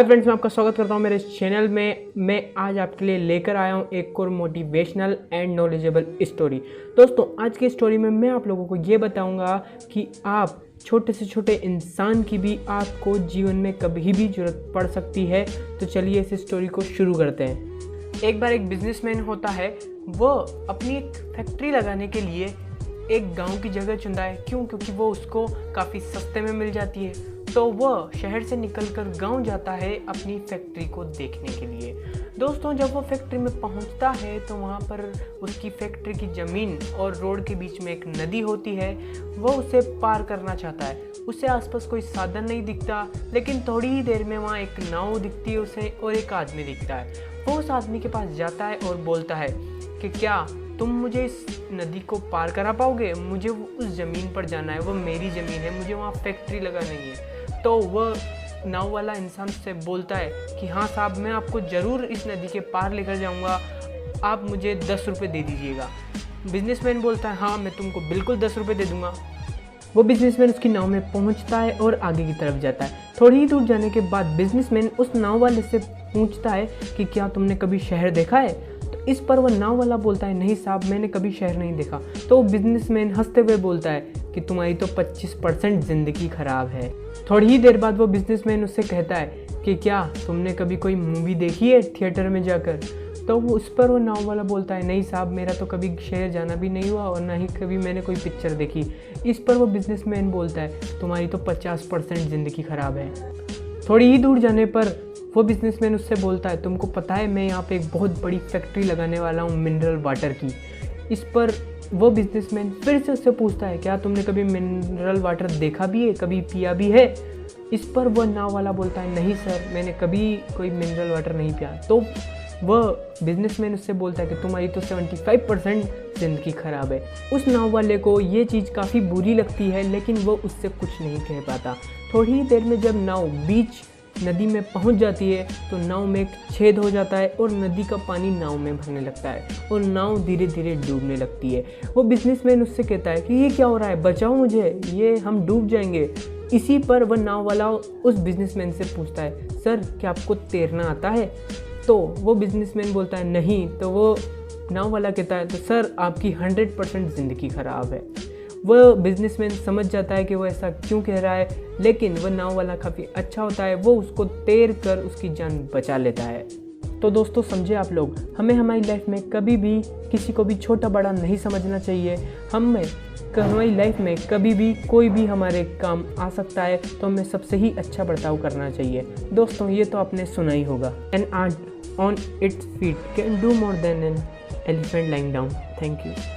Hi friends, मैं आपका स्वागत करता हूं मेरे चैनल में। मैं आज आपके लिए लेकर आया हूं एक और मोटिवेशनल एंड नॉलेजेबल स्टोरी। दोस्तों, आज की स्टोरी में मैं आप लोगों को ये बताऊंगा कि आप छोटे से छोटे इंसान की भी आपको जीवन में कभी भी ज़रूरत पड़ सकती है। तो चलिए इस स्टोरी को शुरू करते हैं। एक बार एक बिजनेसमैन होता है, वो अपनी एक फैक्ट्री लगाने के लिए एक गांव की जगह चुनता है। क्यों? क्योंकि वो उसको काफ़ी सस्ते में मिल जाती है। तो वह शहर से निकलकर गांव जाता है अपनी फैक्ट्री को देखने के लिए। दोस्तों, जब वो फैक्ट्री में पहुंचता है तो वहां पर उसकी फैक्ट्री की ज़मीन और रोड के बीच में एक नदी होती है। वो उसे पार करना चाहता है। उसे आसपास कोई साधन नहीं दिखता, लेकिन थोड़ी ही देर में वहाँ एक नाव दिखती है उसे और एक आदमी दिखता है। वो उस आदमी के पास जाता है और बोलता है कि क्या तुम मुझे इस नदी को पार करा पाओगे? मुझे उस ज़मीन पर जाना है, वो मेरी ज़मीन है, मुझे वहाँ फैक्ट्री लगानी है। तो वह नाव वाला इंसान से बोलता है कि हाँ साहब, मैं आपको ज़रूर इस नदी के पार लेकर जाऊँगा, आप मुझे 10 रुपये दे दीजिएगा। बिजनेसमैन बोलता है हाँ, मैं तुमको बिल्कुल 10 रुपये दे दूँगा। वो बिजनेसमैन उसकी नाव में पहुंचता है और आगे की तरफ जाता है। थोड़ी ही दूर जाने के बाद बिजनेसमैन उस नाव वाले से पूछता है कि क्या तुमने कभी शहर देखा है? तो इस पर वह नाव वाला बोलता है नहीं साहब, मैंने कभी शहर नहीं देखा। तो वो बिजनेसमैन हंसते हुए बोलता है कि तुम्हारी तो 25% ज़िंदगी खराब है। थोड़ी ही देर बाद वो बिजनेसमैन उससे कहता है कि क्या तुमने कभी कोई मूवी देखी है थिएटर में जाकर? तो वो उस पर वो नाव वाला बोलता है नहीं साहब, मेरा तो कभी शहर जाना भी नहीं हुआ और ना ही कभी मैंने कोई पिक्चर देखी। इस पर वो बिजनेसमैन बोलता है तुम्हारी तो 50% ज़िंदगी खराब है। थोड़ी ही दूर जाने पर वो बिजनेसमैन उससे बोलता है तुमको पता है मैं यहाँ पे एक बहुत बड़ी फैक्ट्री लगाने वाला हूँ मिनरल वाटर की। इस पर वो बिजनेसमैन फिर से उससे पूछता है क्या तुमने कभी मिनरल वाटर देखा भी है, कभी पिया भी है? इस पर वह नाव वाला बोलता है नहीं सर, मैंने कभी कोई मिनरल वाटर नहीं पिया। तो वह बिजनेसमैन उससे बोलता है कि तुम्हारी तो 75% ज़िंदगी ख़राब है। उस नाव वाले को ये चीज़ काफ़ी बुरी लगती है, लेकिन वो उससे कुछ नहीं कह पाता। थोड़ी ही देर में जब नाव बीच नदी में पहुंच जाती है तो नाव में एक छेद हो जाता है और नदी का पानी नाव में भरने लगता है और नाव धीरे धीरे डूबने लगती है। वो बिजनेसमैन उससे कहता है कि ये क्या हो रहा है, बचाओ मुझे, ये हम डूब जाएंगे। इसी पर वह नाव वाला उस बिजनेसमैन से पूछता है सर, क्या आपको तैरना आता है? तो वो बिजनेसमैन बोलता है नहीं। तो वो नाव वाला कहता है तो सर आपकी 100% ज़िंदगी ख़राब है। वह बिजनेसमैन समझ जाता है कि वो ऐसा क्यों कह रहा है, लेकिन वह नाव वाला काफ़ी अच्छा होता है, वो उसको तैर कर उसकी जान बचा लेता है। तो दोस्तों, समझे आप लोग, हमें हमारी लाइफ में कभी भी किसी को भी छोटा बड़ा नहीं समझना चाहिए। हमारी लाइफ में कभी भी कोई भी हमारे काम आ सकता है, तो हमें सबसे ही अच्छा बर्ताव करना चाहिए। दोस्तों, ये तो आपने सुना ही होगा, N ant on its feet can do more than an elephant lying down. Thank you.